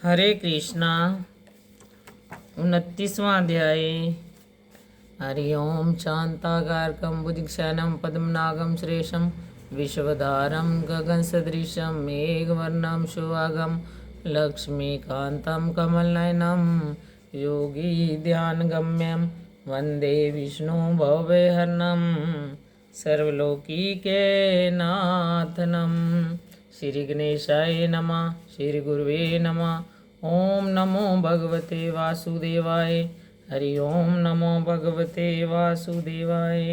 हरे कृष्णा 29वां अध्याय। हरि ओम शांताकारकं भुजगशयनं पद्मनाभं सुरेशं विश्वधारं गगनसदृशं मेघवर्णं शुभांगं लक्ष्मीकान्तं कमलनयनं योगी ध्यानगम्यं वन्दे विष्णु भवभयहरणं सर्वलोकीके नाथनं। श्री गणेशाय नमः। श्री गुरुवे नमः। ओम नमो भगवते वासुदेवाय। हरि ओम नमो भगवते वासुदेवाय।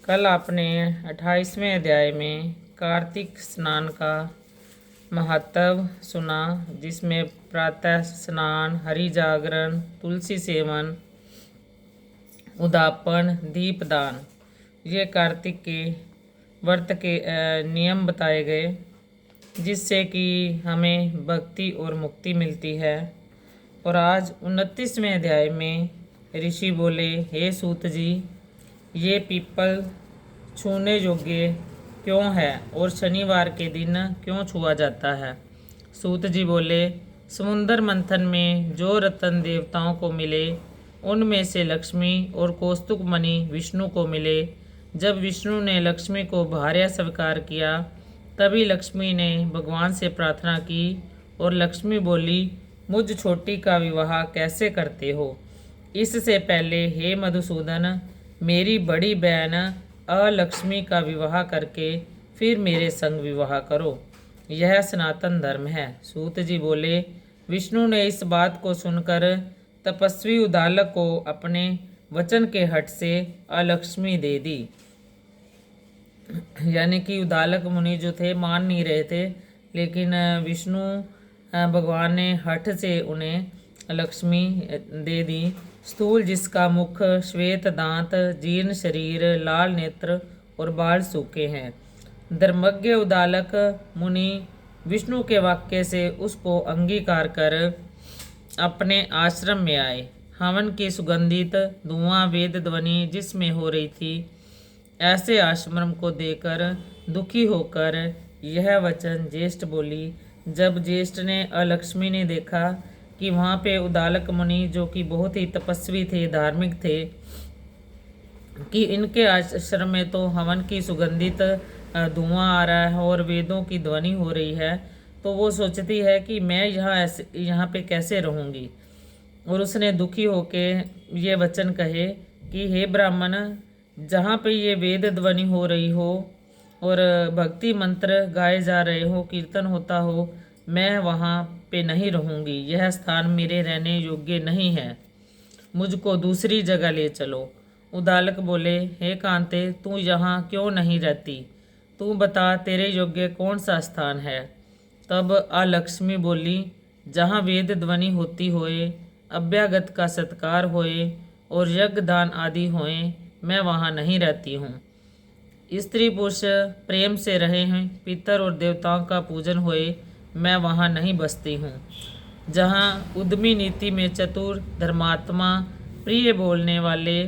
कल आपने 28वें अध्याय में कार्तिक स्नान का महत्व सुना, जिसमें प्रातः स्नान, हरि जागरण, तुलसी सेवन, उद्यापन, दीपदान, ये कार्तिक के व्रत के नियम बताए गए, जिससे कि हमें भक्ति और मुक्ति मिलती है। और आज 29वें अध्याय में ऋषि बोले, हे सूत जी, ये पीपल छूने योग्य क्यों है और शनिवार के दिन क्यों छुआ जाता है। सूत जी बोले, समुद्र मंथन में जो रत्न देवताओं को मिले, उनमें से लक्ष्मी और कौस्तुभ मणि विष्णु को मिले। जब विष्णु ने लक्ष्मी को भार्या स्वीकार किया, तभी लक्ष्मी ने भगवान से प्रार्थना की और लक्ष्मी बोली, मुझ छोटी का विवाह कैसे करते हो। इससे पहले हे मधुसूदन, मेरी बड़ी बहन अलक्ष्मी का विवाह करके फिर मेरे संग विवाह करो, यह सनातन धर्म है। सूत जी बोले, विष्णु ने इस बात को सुनकर तपस्वी उद्दालक को अपने वचन के हट से अलक्ष्मी दे दी। यानी कि उद्दालक मुनि जो थे मान नहीं रहे थे, लेकिन विष्णु भगवान ने हठ से उन्हें लक्ष्मी दे दी। स्थूल जिसका मुख, श्वेत दांत, जीर्ण शरीर, लाल नेत्र और बाल सूखे हैं। धर्मज्ञ उद्दालक मुनि विष्णु के वाक्य से उसको अंगीकार कर अपने आश्रम में आए। हवन की सुगंधित धुआं वेद ध्वनि जिसमें हो रही थी, ऐसे आश्रम को देखकर दुखी होकर यह वचन ज्येष्ठ बोली। जब ज्येष्ठ ने अलक्ष्मी ने देखा कि वहाँ पे उद्दालक मुनि, जो कि बहुत ही तपस्वी थे, धार्मिक थे, कि इनके आश्रम में तो हवन की सुगंधित धुआं आ रहा है और वेदों की ध्वनि हो रही है, तो वो सोचती है कि मैं यहाँ पे कैसे रहूँगी। और उसने दुखी होके ये वचन कहे कि हे ब्राह्मण, जहाँ पे ये वेद ध्वनि हो रही हो और भक्ति मंत्र गाए जा रहे हो, कीर्तन होता हो, मैं वहाँ पे नहीं रहूँगी। यह स्थान मेरे रहने योग्य नहीं है, मुझको दूसरी जगह ले चलो। उद्दालक बोले, हे कांते, तू यहाँ क्यों नहीं रहती? तू बता, तेरे योग्य कौन सा स्थान है। तब अलक्ष्मी बोली, जहाँ वेद ध्वनि होती होए, अभ्यागत का सत्कार होए और यज्ञ दान आदि होए, मैं वहाँ नहीं रहती हूँ। स्त्री पुरुष प्रेम से रहे हैं, पितर और देवताओं का पूजन होए, मैं वहाँ नहीं बसती हूँ। जहाँ उद्यमी नीति में चतुर, धर्मात्मा, प्रिय बोलने वाले,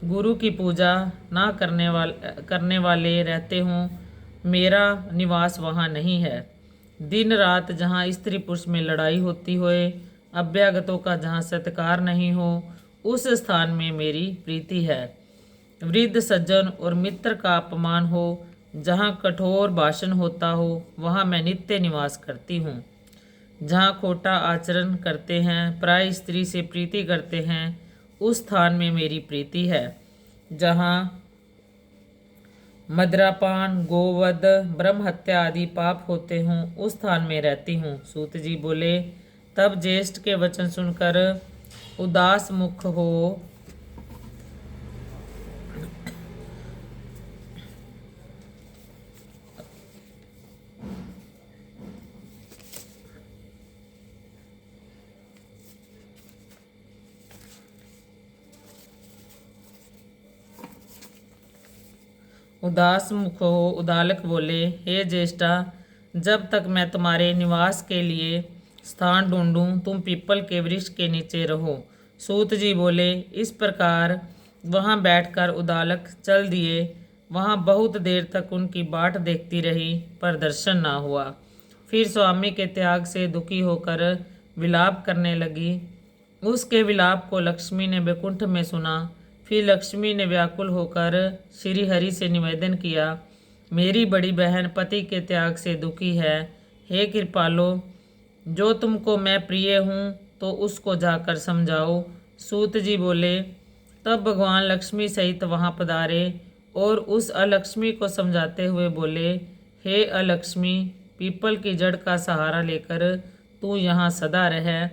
गुरु की पूजा ना करने वाले रहते हों, मेरा निवास वहाँ नहीं है। दिन रात जहाँ स्त्री पुरुष में लड़ाई होती होए, अभ्यागतों का जहाँ सत्कार नहीं हो, उस स्थान में मेरी प्रीति है। वृद्ध सज्जन और मित्र का अपमान हो, जहाँ कठोर भाषण होता हो, वहाँ मैं नित्य निवास करती हूँ। जहाँ खोटा आचरण करते हैं, प्राय स्त्री से प्रीति करते हैं, उस स्थान में मेरी प्रीति है। जहाँ मदिरापान, गोवध, ब्रह्म हत्या आदि पाप होते हों, उस स्थान में रहती हूँ। सूत जी बोले, तब ज्येष्ठ के वचन सुनकर उदास मुख हो उद्दालक बोले, हे ज्येष्ठा, जब तक मैं तुम्हारे निवास के लिए स्थान ढूंढूं, तुम पीपल के वृक्ष के नीचे रहो। सूत जी बोले, इस प्रकार वहाँ बैठकर उद्दालक चल दिए। वहाँ बहुत देर तक उनकी बाट देखती रही, पर दर्शन ना हुआ। फिर स्वामी के त्याग से दुखी होकर विलाप करने लगी। उसके विलाप को लक्ष्मी ने बैकुंठ में सुना। फिर लक्ष्मी ने व्याकुल होकर श्री हरि से निवेदन किया, मेरी बड़ी बहन पति के त्याग से दुखी है। हे कृपालो, जो तुमको मैं प्रिय हूँ तो उसको जाकर समझाओ। सूत जी बोले। तब भगवान लक्ष्मी सहित वहाँ पधारे और उस अलक्ष्मी को समझाते हुए बोले, हे अलक्ष्मी, पीपल की जड़ का सहारा लेकर तू यहाँ सदा रह।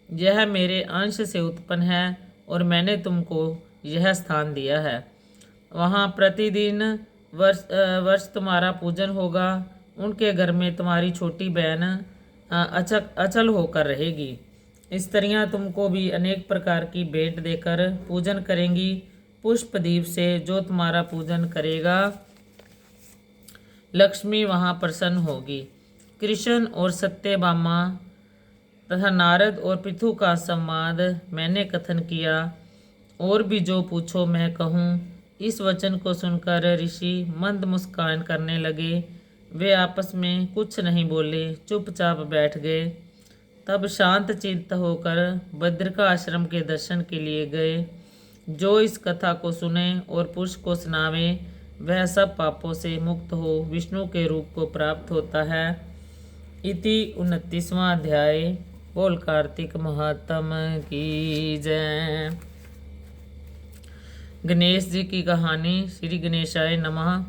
यह मेरे अंश से उत्पन्न है और मैंने तुमको यह स्थान दिया है। वहाँ प्रतिदिन वर्ष तुम्हारा पूजन होगा। उनके घर में तुम्हारी छोटी बहन अचल होकर रहेगी। स्त्रियां तुमको भी अनेक प्रकार की भेंट देकर पूजन करेंगी। पुष्पदीप से जो तुम्हारा पूजन करेगा, लक्ष्मी वहाँ प्रसन्न होगी। कृष्ण और सत्यभामा तथा नारद और पृथु का संवाद मैंने कथन किया। और भी जो पूछो मैं कहूँ। इस वचन को सुनकर ऋषि मंद मुस्कान करने लगे। वे आपस में कुछ नहीं बोले, चुपचाप बैठ गए। तब शांत चित्त होकर बद्रिका आश्रम के दर्शन के लिए गए। जो इस कथा को सुने और पुरुष को सुनावे, वह सब पापों से मुक्त हो विष्णु के रूप को प्राप्त होता है। इति 29वां अध्याय। बोल कार्तिक महात्म की जय। गणेश जी की कहानी। श्री गणेशाय नमः।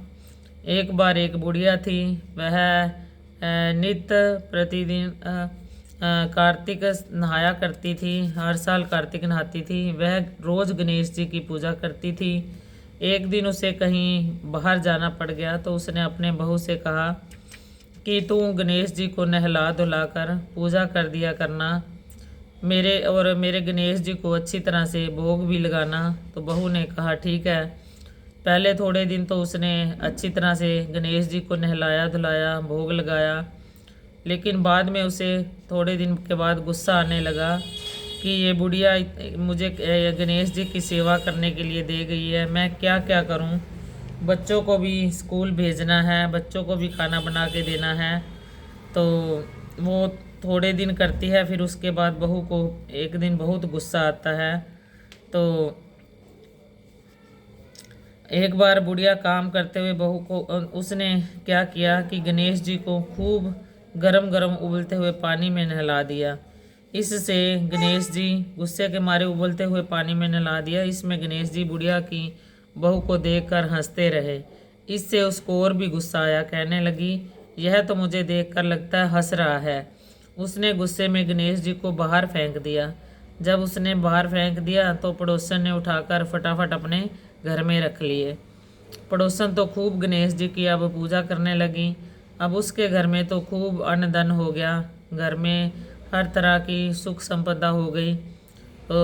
एक बार एक बुढ़िया थी। वह नित्य प्रतिदिन कार्तिक नहाया करती थी। हर साल कार्तिक नहाती थी। वह रोज़ गणेश जी की पूजा करती थी। एक दिन उसे कहीं बाहर जाना पड़ गया तो उसने अपने बहू से कहा कि तू गणेश जी को नहला धुला कर पूजा कर दिया करना, मेरे गणेश जी को अच्छी तरह से भोग भी लगाना। तो बहू ने कहा ठीक है। पहले थोड़े दिन तो उसने अच्छी तरह से गणेश जी को नहलाया धुलाया, भोग लगाया, लेकिन बाद में उसे थोड़े दिन के बाद गुस्सा आने लगा कि ये बुढ़िया मुझे गणेश जी की सेवा करने के लिए दे गई है, मैं क्या क्या करूं। बच्चों को भी स्कूल भेजना है, बच्चों को भी खाना बना के देना है। तो वो थोड़े दिन करती है, फिर उसके बाद बहू को एक दिन बहुत गुस्सा आता है। तो एक बार बुढ़िया काम करते हुए बहू को उसने क्या किया कि गणेश जी को खूब गरम गरम उबलते हुए पानी में नहला दिया। इससे गणेश जी गुस्से के मारे उबलते हुए पानी में नहला दिया। इसमें गणेश जी बुढ़िया की बहू को देखकर हंसते रहे। इससे उसको और भी गुस्सा आया। कहने लगी, यह तो मुझे देखकर लगता है हंस रहा है। उसने गुस्से में गणेश जी को बाहर फेंक दिया। जब उसने बाहर फेंक दिया तो पड़ोसन ने उठाकर फटाफट अपने घर में रख लिए। पड़ोसन तो खूब गणेश जी की अब पूजा करने लगी। अब उसके घर में तो खूब अन्न धन हो गया। घर में हर तरह की सुख संपदा हो गई। तो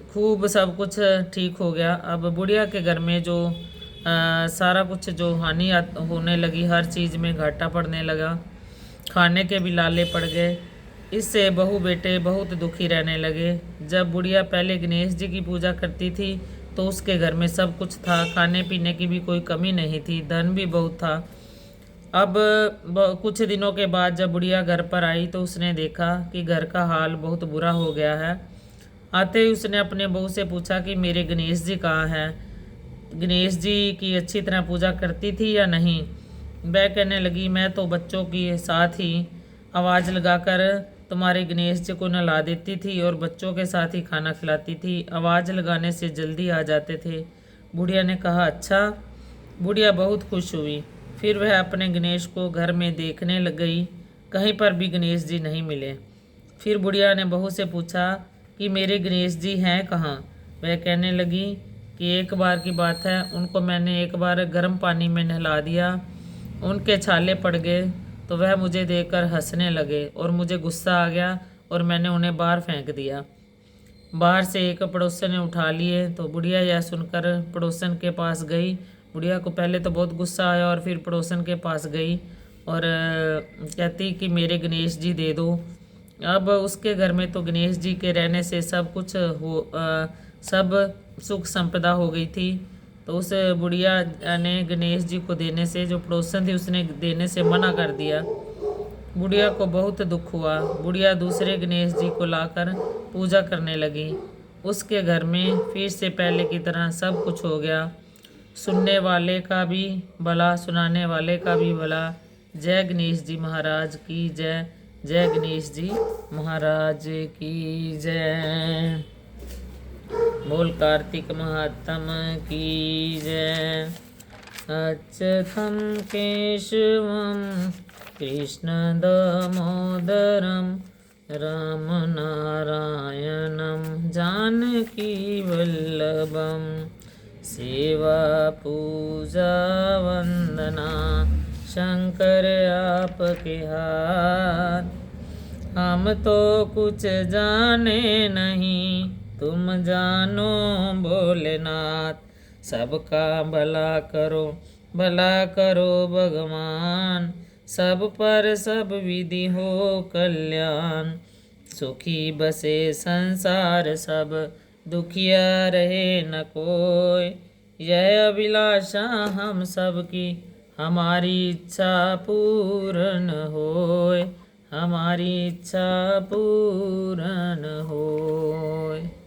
खूब सब कुछ ठीक हो गया। अब बुढ़िया के घर में जो सारा कुछ जो हानि होने लगी, हर चीज़ में घाटा पड़ने लगा, खाने के भी लाले पड़ गए। इससे बहू बेटे बहुत दुखी रहने लगे। जब बुढ़िया पहले गणेश जी की पूजा करती थी तो उसके घर में सब कुछ था, खाने पीने की भी कोई कमी नहीं थी, धन भी बहुत था। अब कुछ दिनों के बाद जब बुढ़िया घर पर आई तो उसने देखा कि घर का हाल बहुत बुरा हो गया है। आते ही उसने अपने बहू से पूछा कि मेरे गणेश जी कहाँ हैं, गणेश जी की अच्छी तरह पूजा करती थी या नहीं। वह कहने लगी, मैं तो बच्चों के साथ ही आवाज़ लगाकर तुम्हारे गणेश जी को नहला देती थी और बच्चों के साथ ही खाना खिलाती थी, आवाज़ लगाने से जल्दी आ जाते थे। बुढ़िया ने कहा, अच्छा। बुढ़िया बहुत खुश हुई। फिर वह अपने गणेश को घर में देखने लग गई। कहीं पर भी गणेश जी नहीं मिले। फिर बुढ़िया ने बहू से पूछा कि मेरे गणेश जी हैं कहाँ। वह कहने लगी कि एक बार की बात है, उनको मैंने एक बार गर्म पानी में नहला दिया, उनके छाले पड़ गए तो वह मुझे देखकर हंसने लगे और मुझे गुस्सा आ गया और मैंने उन्हें बाहर फेंक दिया। बाहर से एक पड़ोसन ने उठा लिए। तो बुढ़िया यह सुनकर पड़ोसन के पास गई। बुढ़िया को पहले तो बहुत गुस्सा आया और फिर पड़ोसन के पास गई और कहती कि मेरे गणेश जी दे दो। अब उसके घर में तो गणेश जी के रहने से सब कुछ सब सुख संपदा हो गई थी। तो उस बुढ़िया ने गणेश जी को देने से, जो पड़ोसन थी उसने देने से मना कर दिया। बुढ़िया को बहुत दुख हुआ। बुढ़िया दूसरे गणेश जी को लाकर पूजा करने लगी। उसके घर में फिर से पहले की तरह सब कुछ हो गया। सुनने वाले का भी भला, सुनाने वाले का भी भला। जय गणेश जी महाराज की जय। जय गणेश जी महाराज की जय। बोल कार्तिक महात्म की जय। अच्युतं केशवं कृष्ण दामोदरं रामनारायणं जानकी वल्लभं। सेवा पूजा वंदना शंकर आपके हाथ। हम तो कुछ जाने नहीं, तुम जानो भोलेनाथ। सबका भला करो भगवान। सब पर सब विधि हो कल्याण। सुखी बसे संसार सब, दुखिया रहे न कोई। यह अभिलाषा हम सब की, हमारी इच्छा पूर्ण होय। हमारी इच्छा पूर्ण होय।